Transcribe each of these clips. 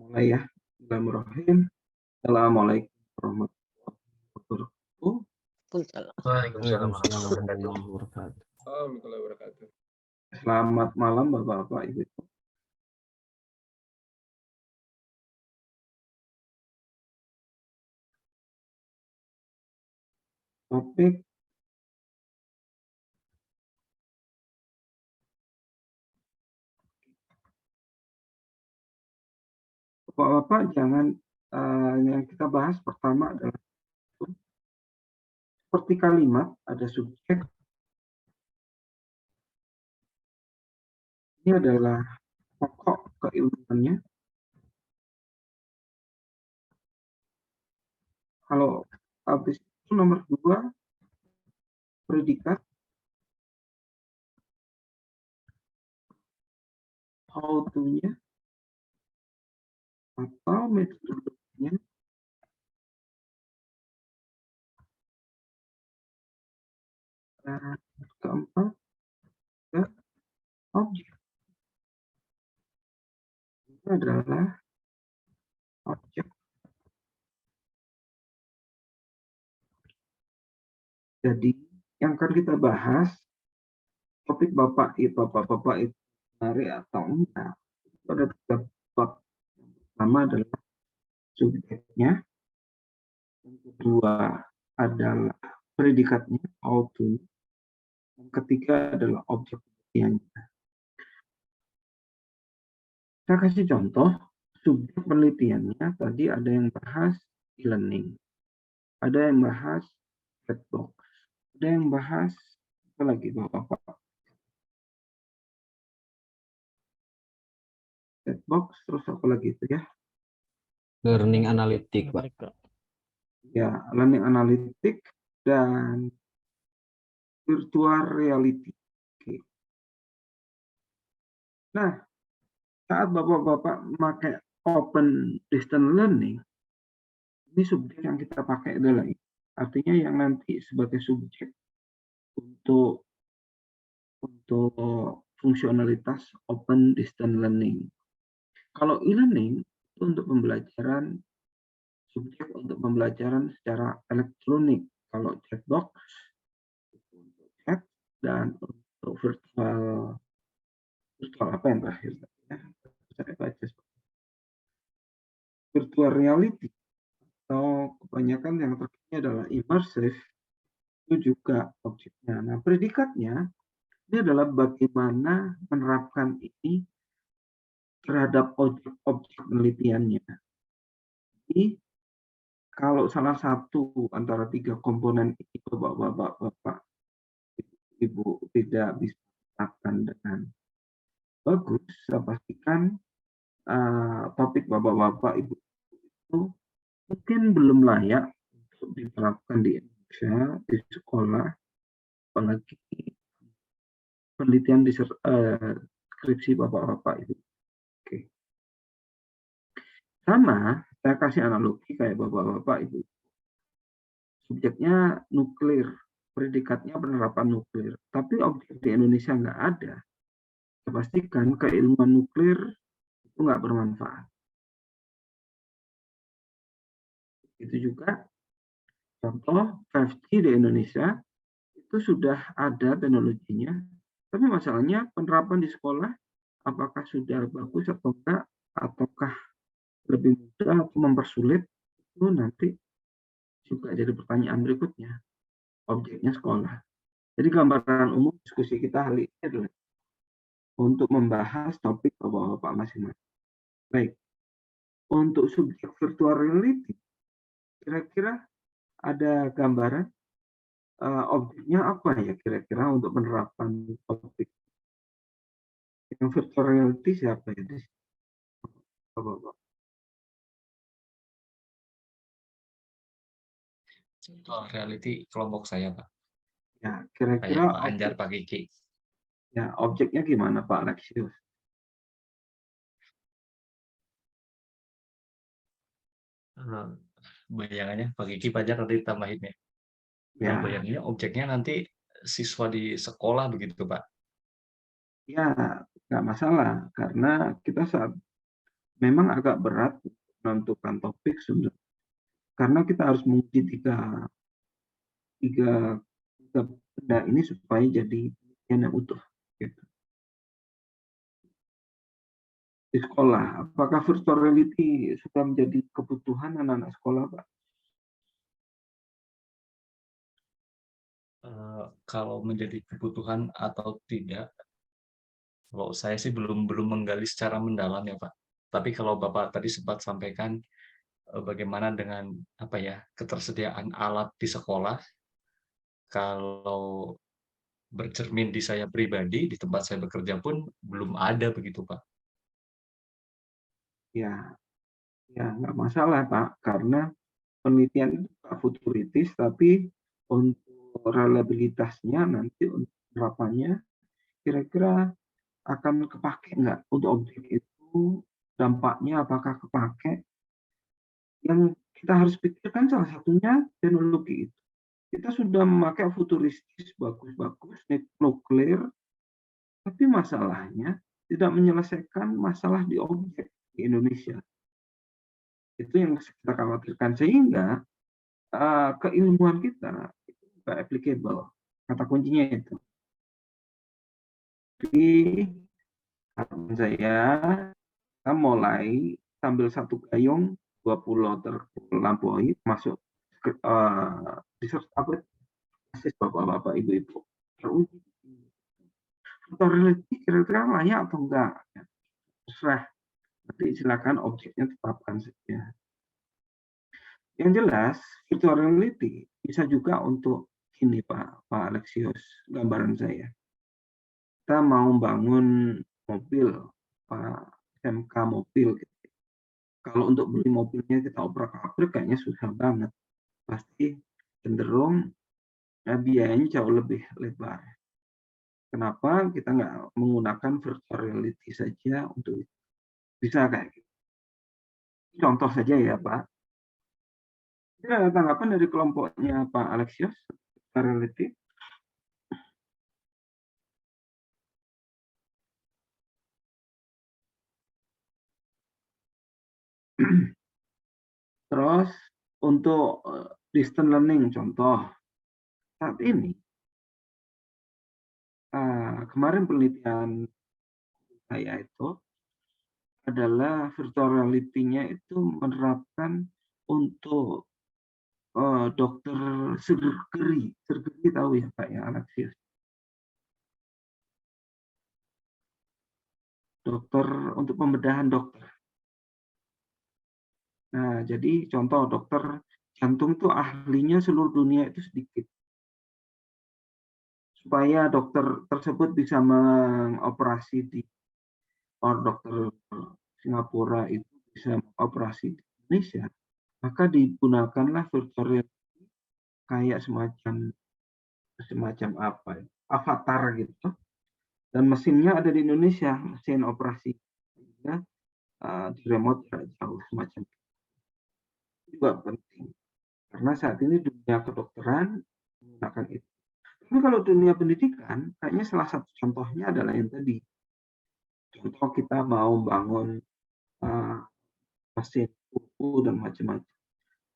Mulai ya. Bismillahirrahmanirrahim. Assalamualaikum warahmatullahi wabarakatuh. Waalaikumsalam warahmatullahi wabarakatuh. warahmatullahi wabarakatuh. Selamat malam Bapak-bapak Ibu. Topik Bapak-bapak jangan yang kita bahas pertama adalah seperti kalimat ada subjek. Ini adalah pokok keilmuannya. Kalau habis itu nomor 2 predikat, how to-nya atau metodologinya. Keempat, objek. Ini adalah objek. Jadi yang akan kita bahas topik bapak itu menarik atau enggak. Itu ada 3 bab. Yang pertama adalah subjeknya, yang kedua adalah predikatnya, how to, yang ketiga adalah objek penelitiannya. Saya kasih contoh subjek penelitiannya. Tadi ada yang bahas e-learning, ada yang bahas chatbox, ada yang bahas apa lagi bapak? Chatbox, terus apa lagi itu ya? Learning analytic, Pak. Ya, learning analytic dan virtual reality. Oke. Nah, saat bapak-bapak memakai open distance learning, ini subjek yang kita pakai adalah ini. Artinya yang nanti sebagai subjek untuk fungsionalitas open distance learning. Kalau e-learning itu untuk pembelajaran subjek untuk pembelajaran secara elektronik. Kalau chatbox itu untuk chat dan untuk virtual apa yang terakhir ya? Saya baca virtual reality atau kebanyakan yang terkini adalah immersive itu juga objeknya. Nah, predikatnya ini adalah bagaimana menerapkan ini terhadap objek penelitiannya. Jadi kalau salah satu antara 3 komponen ini bapak ibu tidak bisa menerapkan dengan bagus, saya pastikan topik bapak ibu itu mungkin belum layak untuk diterapkan di Indonesia, di sekolah, apalagi penelitian di skripsi bapak-bapak ibu. Oke. Sama, saya kasih analogi kayak bapak-bapak ibu. Subjeknya nuklir, predikatnya penerapan nuklir, tapi objek di Indonesia nggak ada. Saya pastikan keilmuan nuklir itu nggak bermanfaat. Itu juga contoh 5G di Indonesia itu sudah ada teknologinya, tapi masalahnya penerapan di sekolah apakah sudah bagus atau enggak, ataukah lebih mudah atau mempersulit, itu nanti juga jadi pertanyaan berikutnya. Objeknya sekolah. Jadi gambaran umum diskusi kita hari ini adalah untuk membahas topik bapak-bapak masing-masing. Baik, untuk subjek virtual reality, kira-kira ada gambaran objeknya apa ya kira-kira untuk penerapan topik yang virtual reality siapa ya? Bapak-bapak. Virtual reality kelompok saya, Pak. Ya, Kayak kira-kira Pak Anjar, Pak Kiki. ya, objeknya gimana Pak Alexius? Bayangannya Pak Kiki, Pak Anjar nanti tambahin ya. Ya, Bayangannya objeknya nanti siswa di sekolah begitu, Pak. ya nggak masalah karena kita saat memang agak berat menentukan topik sebenarnya, karena kita harus menguji tiga, tiga benda ini supaya jadi penelitian yang utuh. Gitu. Di sekolah, apakah virtual reality sudah menjadi kebutuhan anak-anak sekolah, Pak? Kalau menjadi kebutuhan atau tidak, kalau saya sih belum menggali secara mendalam ya Pak. Tapi kalau Bapak tadi sempat sampaikan bagaimana dengan apa ya ketersediaan alat di sekolah, kalau bercermin di saya pribadi di tempat saya bekerja pun belum ada begitu Pak. Ya, ya nggak masalah, Pak, karena penelitian itu futuritis, tapi untuk reliabilitasnya nanti untuk penerapannya kira-kira akan kepake nggak untuk objek itu, dampaknya apakah kepake. Yang kita harus pikirkan salah satunya teknologi itu. Kita sudah memakai futuristis bagus-bagus, nuklir, tapi masalahnya tidak menyelesaikan masalah di objek di Indonesia. Itu yang kita khawatirkan, sehingga keilmuan kita itu nggak applicable. Kata kuncinya itu. Jadi harapan saya, kita mulai sambil satu gayung, 2 pulau terlampaui, masuk research bapak-bapak, ibu-ibu. Teruji. Atau religi kira-kira layak atau enggak. Terserah. Nanti silakan objeknya tetapkan saja. Yang jelas, virtual reality bisa juga untuk ini Pak Alexius, gambaran saya. Kita mau bangun mobil, Pak SMK mobil. Gitu. Kalau untuk beli mobilnya kita obrak-abrik kayaknya susah banget. Pasti cenderung biayanya jauh lebih lebar. Kenapa kita nggak menggunakan virtual reality saja untuk itu? Bisa kayak gitu. Contoh saja ya Pak. Ada tanggapan dari kelompoknya Pak Alexius, virtual reality? Terus untuk distance learning contoh, saat ini kemarin penelitian saya itu adalah virtual reality-nya itu menerapkan untuk dokter surgery tahu ya Pak ya Alexius? Dokter untuk pembedahan dokter. Nah, jadi contoh dokter jantung tuh ahlinya seluruh dunia itu sedikit. Supaya dokter tersebut bisa mengoperasi di dokter Singapura itu bisa mengoperasi di Indonesia, maka digunakanlah virtual reality kayak semacam apa ya, avatar gitu. Dan mesinnya ada di Indonesia, mesin operasi. Ya, di remote jauh semacam itu. Juga penting. Karena saat ini dunia kedokteran menggunakan itu. Tapi kalau dunia pendidikan, kayaknya salah satu contohnya adalah yang tadi. Contoh kita mau bangun mesin turbo dan macam-macam.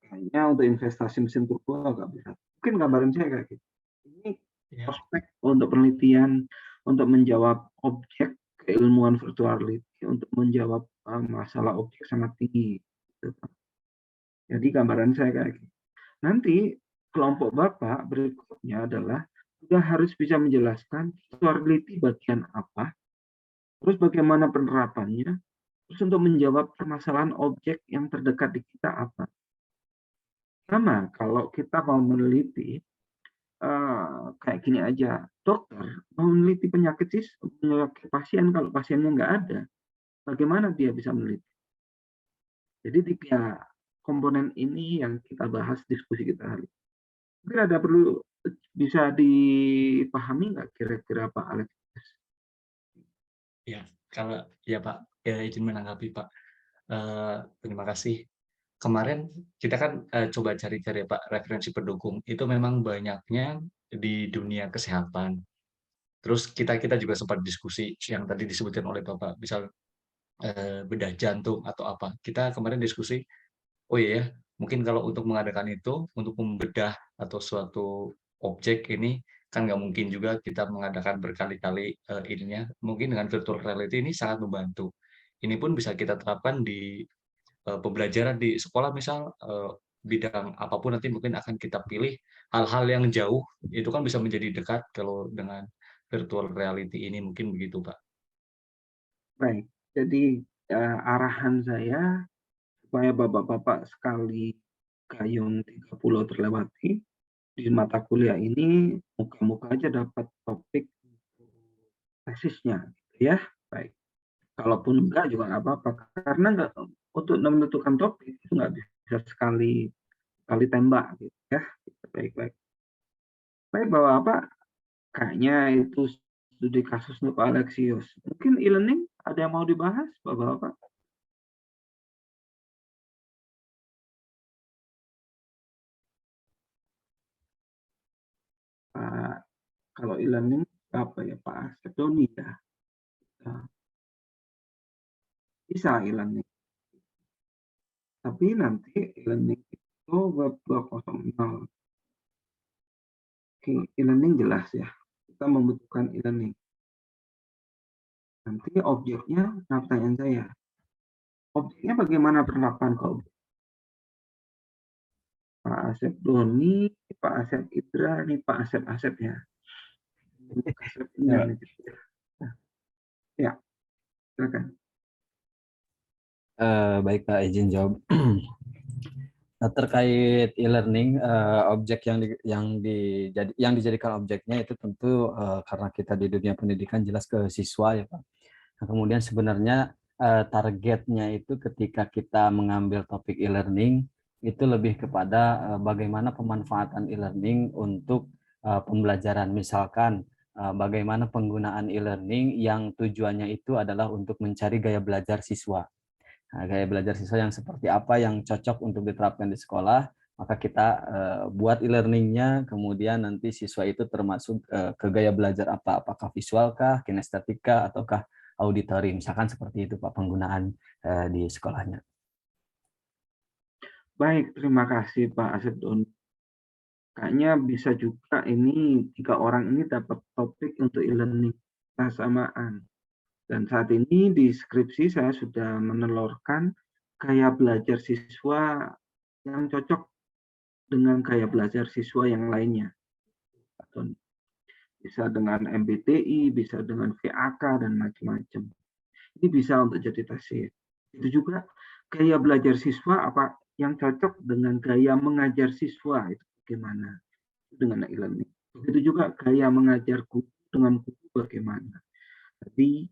Kayaknya untuk investasi mesin turbo agak berat. Mungkin gambaran saya kayak gitu. Ini prospek untuk penelitian, untuk menjawab objek keilmuan virtuality, untuk menjawab masalah objek sangat tinggi. Jadi gambaran saya kayak gitu. Nanti kelompok Bapak berikutnya adalah sudah harus bisa menjelaskan virtuality bagian apa, terus bagaimana penerapannya, terus untuk menjawab permasalahan objek yang terdekat di kita apa. Sama kalau kita mau meneliti kayak gini aja, dokter mau meneliti penyakit pasien, kalau pasiennya nggak ada, bagaimana dia bisa meneliti? Jadi 3 komponen ini yang kita bahas diskusi kita hari ini. Mungkin ada perlu bisa dipahami nggak kira-kira Pak Alex? Ya, kalau ya Pak, ya izin menanggapi Pak. Terima kasih. Kemarin kita kan coba cari-cari Pak referensi pendukung. Itu memang banyaknya di dunia kesehatan. Terus kita juga sempat diskusi yang tadi disebutkan oleh Bapak, misal bedah jantung atau apa. Kita kemarin diskusi, oh iya ya, mungkin kalau untuk mengadakan itu, untuk membedah atau suatu objek ini, kan nggak mungkin juga kita mengadakan berkali-kali ininya. Mungkin dengan virtual reality ini sangat membantu. Ini pun bisa kita terapkan di pembelajaran di sekolah misal, bidang apapun nanti mungkin akan kita pilih, hal-hal yang jauh, itu kan bisa menjadi dekat kalau dengan virtual reality ini, mungkin begitu, Pak. Baik, jadi arahan saya supaya bapak-bapak sekali gayung 30 terlewati, di mata kuliah ini muka-muka aja dapat topik tesisnya, gitu ya. Baik, kalaupun enggak juga nggak apa-apa, karena nggak untuk menentukan topik itu nggak bisa sekali kali tembak gitu ya. Baik, baik. Baik, Bapak-bapak, kayaknya itu studi kasusnya Pak Alexius. Mungkin e-learning ada yang mau dibahas, Bapak-bapak? Pak, kalau e-learning apa ya Pak Asep Doni ya? Nah, bisa e-learning, tapi nanti e-learning itu web 2.0. Oke, e-learning jelas ya, kita membutuhkan e-learning. Nanti objeknya, nah pertanyaan saya, objeknya bagaimana penerapan ke objek? Pak Asep Doni, Pak Asep Idra, ini Pak Asep ya. Asepnya Ya. nih, gitu ya. Nah, ya, silakan. Baik Pak, izin jawab. Nah, terkait e-learning, objek yang dijadikan objeknya itu tentu karena kita di dunia pendidikan jelas ke siswa ya Pak. Nah, kemudian sebenarnya targetnya itu ketika kita mengambil topik e-learning itu lebih kepada bagaimana pemanfaatan e-learning untuk pembelajaran. Misalkan bagaimana penggunaan e-learning yang tujuannya itu adalah untuk mencari gaya belajar siswa. Nah, gaya belajar siswa yang seperti apa yang cocok untuk diterapkan di sekolah, maka kita buat e-learningnya, kemudian nanti siswa itu termasuk ke gaya belajar apa, apakah visualkah, kinestetika, ataukah auditori, misalkan seperti itu Pak penggunaan di sekolahnya. Baik, terima kasih Pak Asep Doni. Kayaknya bisa juga ini 3 orang ini dapat topik untuk e-learning kesamaan. Dan saat ini di skripsi saya sudah menelurkan gaya belajar siswa yang cocok dengan gaya belajar siswa yang lainnya. Atau bisa dengan MBTI, bisa dengan VAK, dan macam-macam. Ini bisa untuk jadi tesis. Itu juga gaya belajar siswa apa yang cocok dengan gaya mengajar siswa, itu bagaimana dengan e-learning. Begitu juga gaya mengajar guru dengan guru bagaimana. Jadi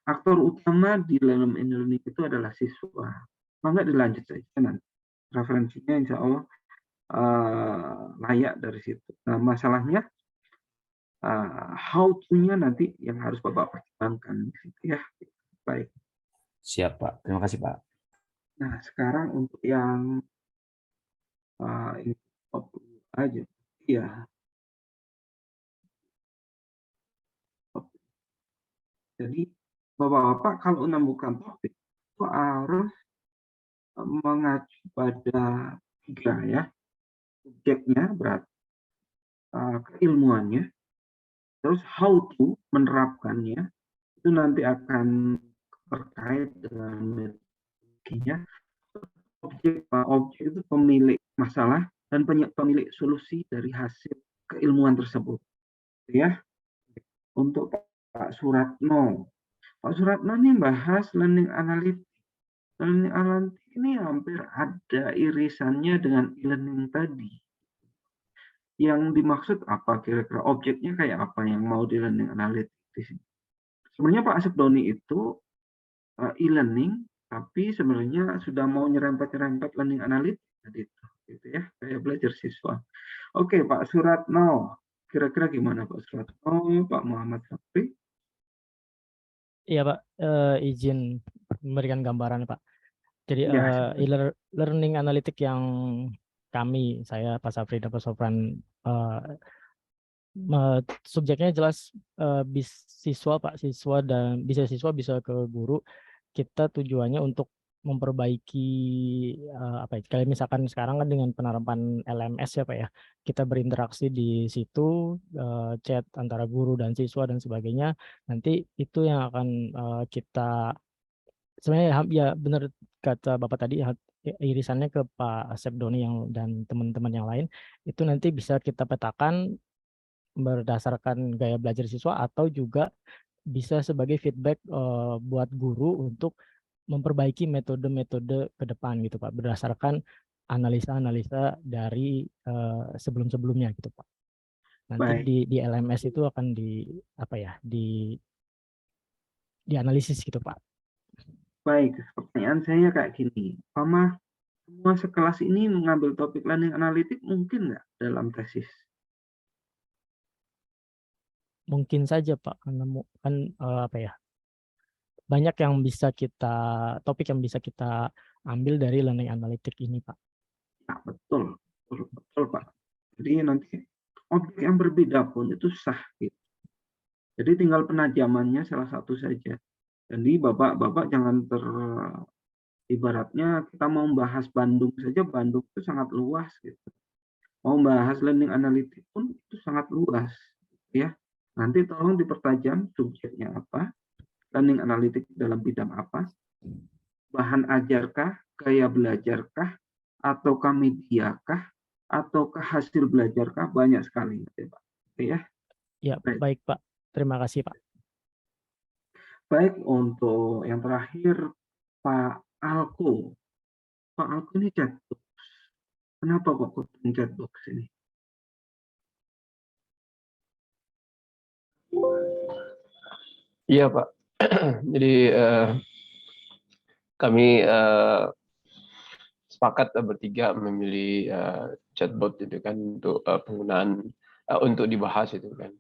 aktor utama di dalam e-learning itu adalah siswa. Maka dilanjut saja nanti. Referensinya insya Allah layak dari situ. Nah, masalahnya how to-nya nanti yang harus Bapak pertimbangkan ya. Baik. Siap Pak, terima kasih Pak. Nah, sekarang untuk yang ini aja. Iya. Jadi Bapak-bapak kalau menemukan topik itu harus mengacu pada 3 ya. Subjeknya berarti keilmuannya, terus how to menerapkannya itu nanti akan terkait dengan metodologinya. Objek itu pemilik masalah dan pemilik solusi dari hasil keilmuan tersebut. Ya, untuk Pak Suratno. Pak Suratno ini bahas learning analytics. Learning analytics ini hampir ada irisannya dengan e-learning tadi. Yang dimaksud apa kira-kira? Objeknya kayak apa yang mau di learning analytics? Sebenarnya Pak Asep Doni itu e-learning, tapi sebenarnya sudah mau nyerempet-nyerempet learning analytics tadi itu, gitu ya, kayak belajar siswa. Oke, Pak Suratno, kira-kira gimana Pak Suratno, Pak Muhammad Sapri? Iya Pak, izin memberikan gambaran Pak. Jadi Ya, learning analytic yang saya Pak Sapri dan Pak Sofran subjeknya jelas siswa Pak, siswa dan bisa siswa bisa ke guru. kita tujuannya untuk memperbaiki apa ya, kayak misalkan sekarang kan dengan penerapan LMS ya Pak ya, kita berinteraksi di situ, chat antara guru dan siswa dan sebagainya, nanti itu yang akan kita sebenarnya ya benar kata Bapak tadi, irisannya ke Pak Asep Doni yang dan teman-teman yang lain, itu nanti bisa kita petakan berdasarkan gaya belajar siswa atau juga bisa sebagai feedback buat guru untuk memperbaiki metode-metode ke depan gitu Pak, berdasarkan analisa-analisa dari sebelum-sebelumnya gitu Pak. Nanti Baik, di LMS itu akan dianalisis gitu Pak. baik. Pertanyaan saya kayak gini, Mama, semua sekelas ini mengambil topik learning analytic mungkin nggak dalam tesis? Mungkin saja Pak, karena kan banyak yang bisa topik yang bisa kita ambil dari learning analytic ini Pak. Ya, betul, betul, betul Pak. Jadi nanti objek yang berbeda pun itu sah gitu. Jadi tinggal penajamannya salah satu saja. Jadi Bapak jangan ibaratnya kita mau membahas Bandung saja, Bandung itu sangat luas gitu. Mau membahas learning analytic pun itu sangat luas ya. Nanti tolong dipertajam subjeknya apa, learning analytic dalam bidang apa, bahan ajarkah, gaya belajarkah, ataukah mediakah, ataukah hasil belajarkah, banyak sekali ya Pak. Oke ya. Ya, baik Pak. Terima kasih Pak. Baik, untuk yang terakhir Pak Alko. Pak Alko ini chatbox. Kenapa kok kutung chatbox ini? Iya Pak. Jadi kami sepakat bertiga memilih chatbot itu kan untuk penggunaan untuk dibahas itu kan.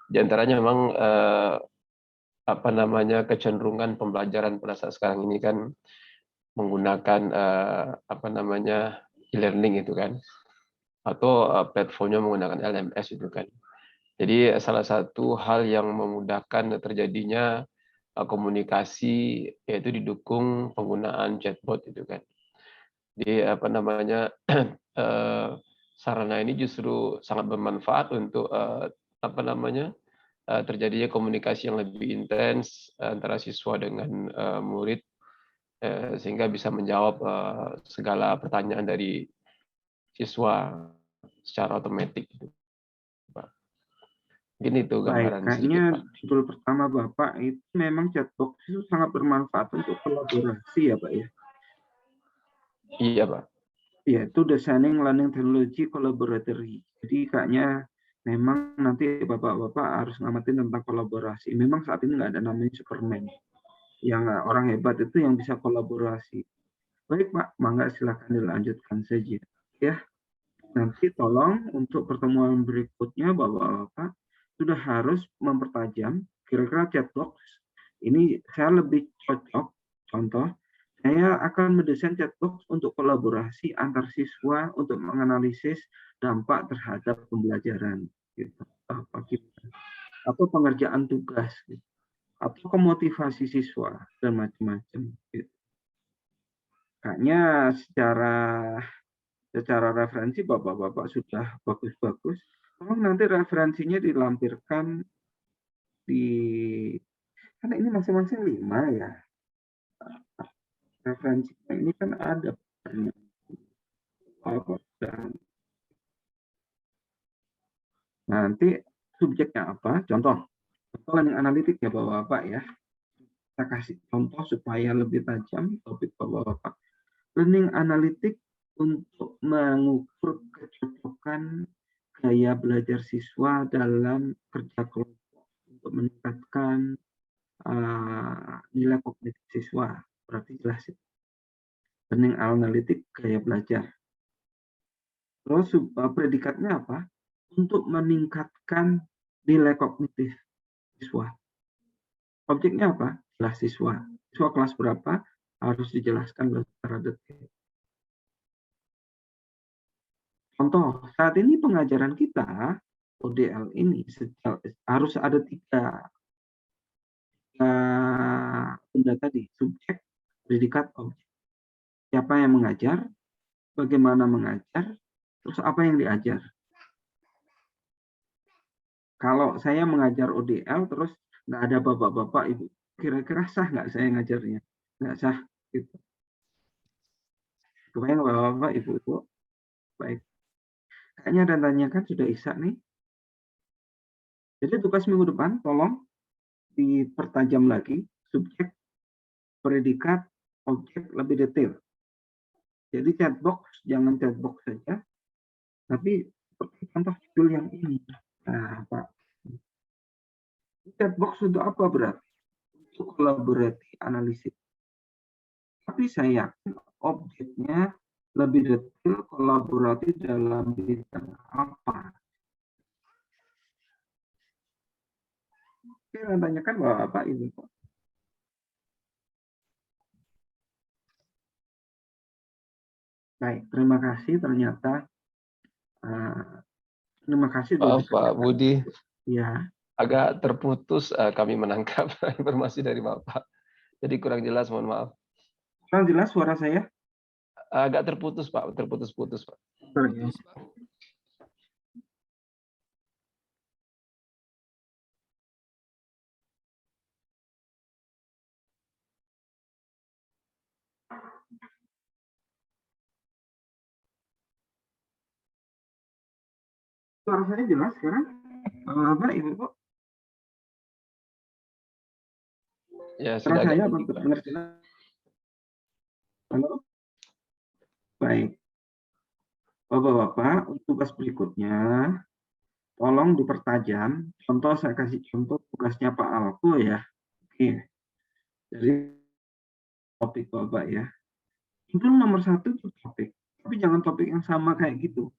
Di antaranya memang kecenderungan pembelajaran pada saat sekarang ini kan menggunakan e-learning itu kan, atau platformnya menggunakan LMS itu kan. Jadi salah satu hal yang memudahkan terjadinya komunikasi yaitu didukung penggunaan chatbot itu kan. Jadi sarana ini justru sangat bermanfaat untuk terjadinya komunikasi yang lebih intens antara siswa dengan murid, sehingga bisa menjawab segala pertanyaan dari siswa secara otomatis. Mungkin itu Baik, gambaran kayaknya sedikit, Pak. judul pertama Bapak itu memang chatbox itu sangat bermanfaat untuk kolaborasi ya Pak ya. Iya Pak. Ya, itu designing learning technology collaboratory. Jadi kayaknya memang nanti Bapak-Bapak harus ngamatin tentang kolaborasi. Memang saat ini nggak ada namanya Superman. Yang orang hebat itu yang bisa kolaborasi. Baik Pak, mangga silakan dilanjutkan saja. Ya, nanti tolong untuk pertemuan berikutnya Bapak-Bapak sudah harus mempertajam kira-kira chatbox. Ini saya lebih cocok, contoh, saya akan mendesain chatbox untuk kolaborasi antar siswa untuk menganalisis dampak terhadap pembelajaran, gitu. Atau pengerjaan tugas, gitu. Atau kemotivasi siswa dan macam-macam. Gitu. Kayaknya secara referensi Bapak-Bapak sudah bagus-bagus. Tolong nanti referensinya dilampirkan karena ini masing-masing 5 ya. Referensinya ini kan ada. Nanti subjeknya apa? Contoh learning analytic ya Bapak-Bapak ya. Kita kasih contoh supaya lebih tajam topik Bapak-Bapak. Learning analytic untuk mengukur kecocokan gaya belajar siswa dalam kerja kelompok untuk meningkatkan nilai kognitif siswa. Berarti jelas itu. Learning analytic gaya belajar. Terus predikatnya apa? Untuk meningkatkan nilai kognitif siswa. Objeknya apa? Jelas siswa. Siswa kelas berapa? Harus dijelaskan secara detail. Contoh, saat ini pengajaran kita, ODL ini harus ada tiga Bunda tadi, subjek, predikat, objek. Siapa yang mengajar, bagaimana mengajar, terus apa yang diajar. Kalau saya mengajar ODL terus nggak ada bapak-bapak ibu, kira-kira sah nggak saya ngajarnya? Nggak sah. Gitu. Kebayang bapak-bapak ibu-ibu? Baik. Kayaknya ada yang tanyakan sudah Isa nih. Jadi tugas minggu depan tolong dipertajam lagi subjek, predikat, objek lebih detail. Jadi chatbox jangan chatbox saja, tapi seperti contoh judul yang ini. Nah, Pak. Chatbox untuk apa berarti? Untuk collaborative analisis. Tapi saya yakin objeknya lebih detail kolaboratif dalam bidang apa. Saya tanyakan bahwa apa ini Pak. Baik, terima kasih. Ternyata terima kasih. Maaf Pak Budi, ya. agak terputus kami menangkap informasi dari Bapak. Jadi kurang jelas, mohon maaf. Kurang jelas suara saya? Agak terputus Pak, terputus-putus Pak. Terputus, Pak. Suara saya jelas sekarang? Apa Ibu? Ya, Suara sudah saya agak benar jelas. Halo? Baik. Bapak-bapak, tugas berikutnya tolong dipertajam. Contoh saya kasih contoh tugasnya Pak Alko ya. Oke. Jadi topik Bapak ya. Itu nomor 1 itu topik. Tapi jangan topik yang sama kayak gitu.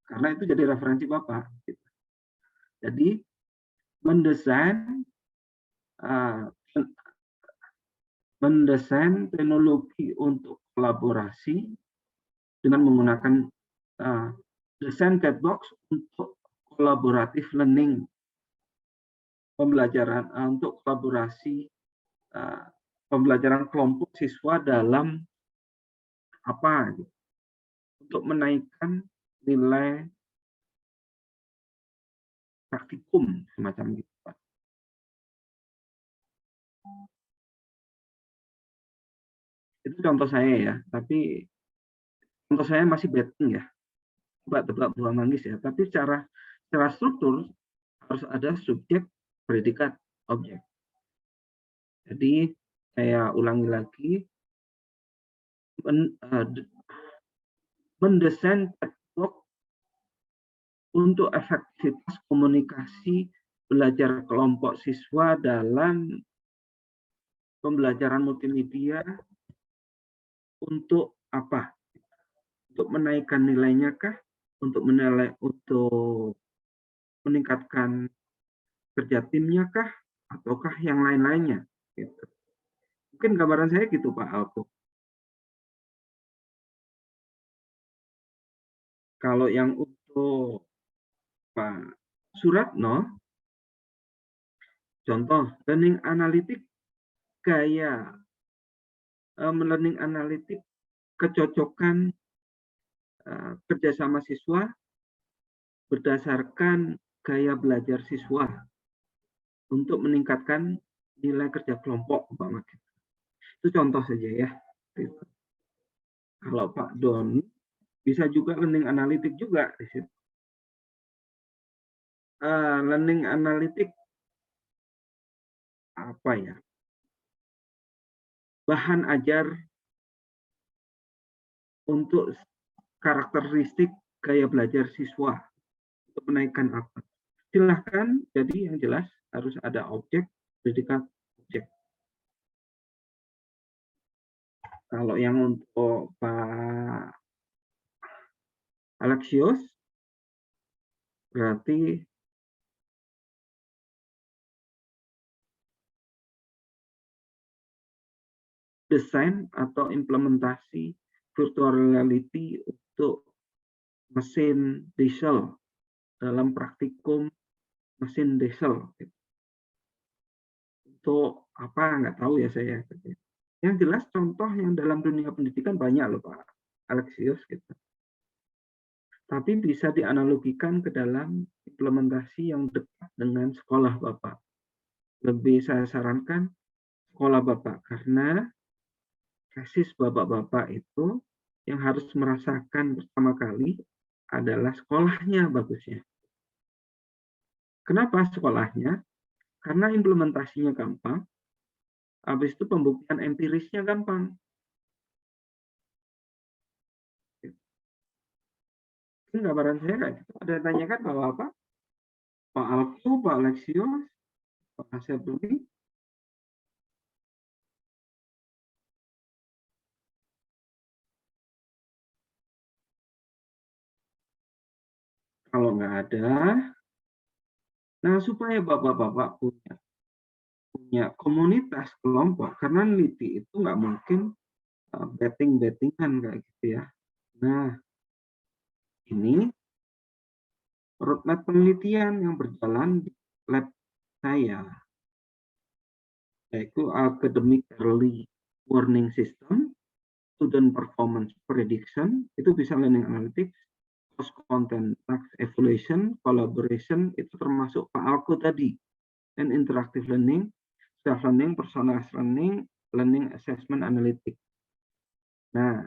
Karena itu jadi referensi Bapak. Jadi mendesain teknologi untuk kolaborasi dengan menggunakan desain chatbox untuk kolaboratif learning, pembelajaran untuk kolaborasi pembelajaran kelompok siswa dalam apa gitu, untuk menaikkan nilai praktikum semacam gitu Pak. Itu contoh saya ya, tapi contoh saya masih betting ya, tebak-tebak buah manggis ya, tapi secara struktur harus ada subjek, predikat, objek. Jadi saya ulangi lagi, mendesain chatbox untuk efektivitas komunikasi belajar kelompok siswa dalam pembelajaran multimedia untuk apa? Untuk menaikkan nilainya kah? Untuk meningkatkan kerja timnya kah? Ataukah yang lain-lainnya? Gitu. Mungkin gambaran saya gitu Pak Alko. Kalau yang untuk Pak Suratno, contoh learning analytic gaya learning analytic kecocokan kerjasama siswa berdasarkan gaya belajar siswa untuk meningkatkan nilai kerja kelompok. Itu contoh saja ya. Kalau Pak Doni bisa juga learning analytic juga di situ. Learning analytic apa ya? Bahan ajar untuk karakteristik gaya belajar siswa untuk menaikkan apa? Silahkan, jadi yang jelas harus ada objek, predikat, objek. Kalau yang untuk Pak Alexios, berarti desain atau implementasi virtual reality untuk mesin diesel dalam praktikum mesin diesel. untuk apa nggak tahu ya saya. Yang jelas contoh yang dalam dunia pendidikan banyak loh Pak Alexius gitu. Tapi bisa dianalogikan ke dalam implementasi yang dekat dengan sekolah Bapak. Lebih saya sarankan sekolah Bapak, karena basis Bapak-Bapak itu yang harus merasakan pertama kali adalah sekolahnya bagusnya. Kenapa sekolahnya? Karena implementasinya gampang, habis itu pembuktian empirisnya gampang. Ini gambaran saya kayak gitu. Ada yang tanyakan bahwa apa? Pak Alfu, Pak Alexius, Pak Asepuli. Kalau nggak ada, nah supaya bapak-bapak punya komunitas kelompok, karena neliti itu nggak mungkin betting-bettingan kayak gitu ya. Nah, ini roadmap penelitian yang berjalan di lab saya, yaitu Academic Early Warning System, Student Performance Prediction, itu bisa learning analytics, post content task evaluation, collaboration, itu termasuk Pak Alko tadi, and interactive learning, self learning, personalized learning, learning assessment analytics. Nah,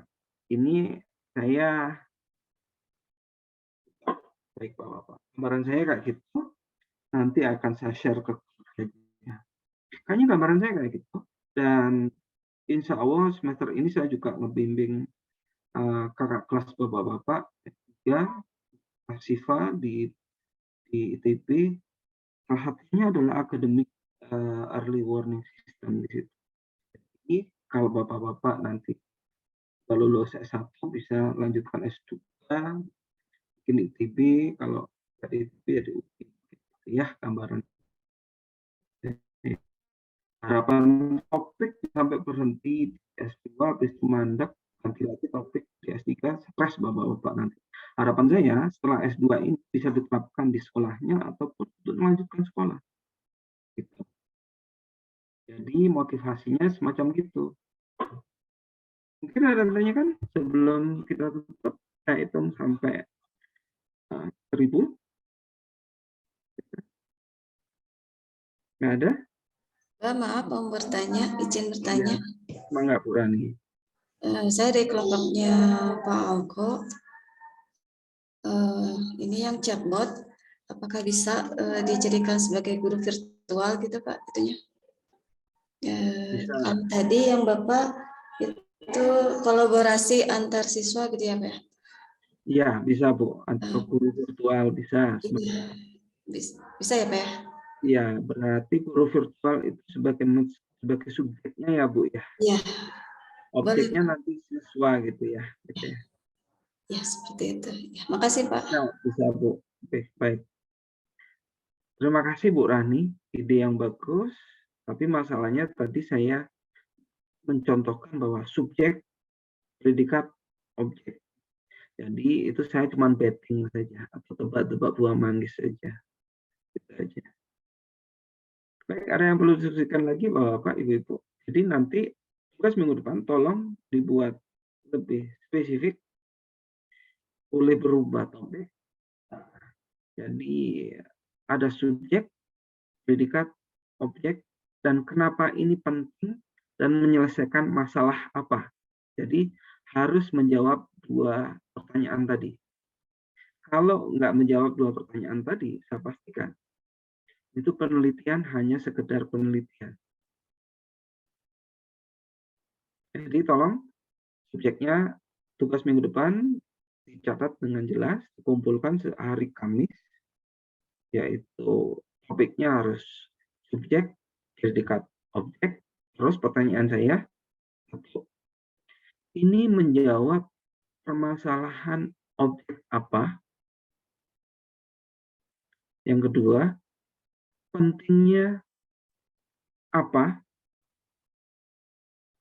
ini saya baik Bapak. Gambaran saya kayak gitu. Nanti akan saya share ke koleganya. Kayaknya gambaran saya kayak gitu. Dan insya Allah semester ini saya juga ngebimbing kakak kelas Bapak-Bapak ya, Siva di ITB. Salah satunya adalah Academic Early Warning System di situ. Jadi kalau Bapak-Bapak nanti kalau lulus S1 bisa lanjutkan S2, mungkin ITB, kalau dari ITB ya di UI. Ya, gambaran. Harapan topik sampai berhenti di S2, habis itu mandek, ganti lagi topik di S3, stres Bapak-Bapak nanti. Harapan saya setelah S2 ini bisa diterapkan di sekolahnya ataupun untuk melanjutkan sekolah. Gitu. Jadi motivasinya semacam gitu. Mungkin ada yang tanya kan sebelum kita tutup, saya hitung sampai 1000. Nggak ada? Pak, maaf mau bertanya, izin bertanya. Ya, enggak Bu Rani. Saya dari kelompoknya Pak Alko. Ini yang chatbot, apakah bisa dijadikan sebagai guru virtual gitu Pak? Itunya. Kalau tadi yang Bapak itu kolaborasi antar siswa gitu ya Pak? Iya, bisa Bu. Antar guru virtual bisa. Bisa ya Pak? Iya, berarti guru virtual itu sebagai subjeknya ya Bu ya. Iya. Objeknya nanti siswa gitu ya. Gitu ya. Ya seperti itu. Ya, makasih Pak. Ya, bisa Bu. Oke, baik. Terima kasih Bu Rani, ide yang bagus. Tapi masalahnya tadi saya mencontohkan bahwa subjek, predikat, objek. Jadi itu saya cuma betting saja atau tebak-tebak buah manggis saja. Gitu aja. Baik, ada yang perlu diskusikan lagi Bapak Ibu-Ibu. Jadi nanti tugas minggu depan tolong dibuat lebih spesifik, boleh berubah topik. Jadi ada subjek, predikat, objek, dan kenapa ini penting dan menyelesaikan masalah apa. Jadi harus menjawab 2 pertanyaan tadi. Kalau nggak menjawab 2 pertanyaan tadi, saya pastikan itu penelitian hanya sekedar penelitian. Jadi tolong subjeknya tugas minggu depan dicatat dengan jelas, dikumpulkan sehari Kamis, yaitu topiknya harus subjek, predikat, objek. Terus pertanyaan saya, ini menjawab permasalahan objek apa? Yang kedua, pentingnya apa?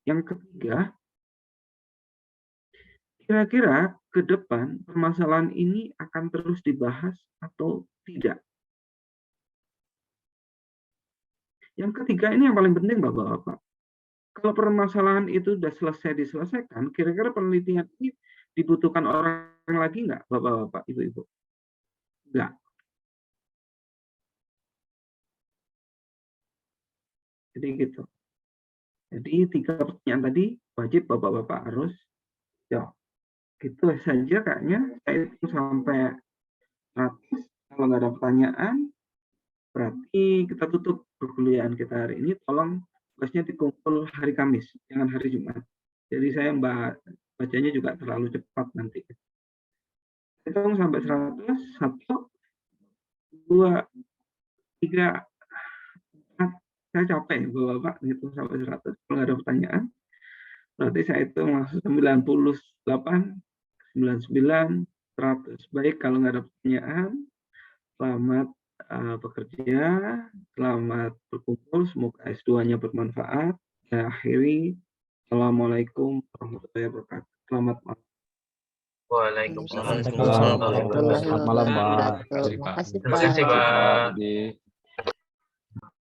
Yang ketiga, kira-kira ke depan permasalahan ini akan terus dibahas atau tidak? Yang ketiga ini yang paling penting Bapak-Bapak. Kalau permasalahan itu sudah selesai diselesaikan, kira-kira penelitian ini dibutuhkan orang lagi nggak, Bapak-Bapak, Ibu-Ibu? Nggak. Jadi gitu. Jadi 3 pertanyaan tadi wajib Bapak-Bapak harus jawab. Gitu saja kayaknya. Saya hitung sampai 100. Kalau nggak ada pertanyaan, berarti kita tutup perkuliahan kita hari ini. Tolong tugasnya dikumpul hari Kamis, jangan hari Jumat. Jadi saya bacanya juga terlalu cepat nanti. Hitung sampai 100, 1, 2, 3, 4. Saya capek Bapak-Bapak hitung sampai 100. Kalau nggak ada pertanyaan, berarti saya hitung langsung 98, 99, 100. Baik, kalau nggak ada pertanyaan, selamat bekerja, selamat berkumpul, semoga S2-nya bermanfaat. Saya akhiri. Assalamualaikum warahmatullahi wabarakatuh. Selamat malam. Waalaikumsalam Waalaikumsalam Selamat malam, Pak. Terima kasih, Terima kasih, Pak. Pak Budi.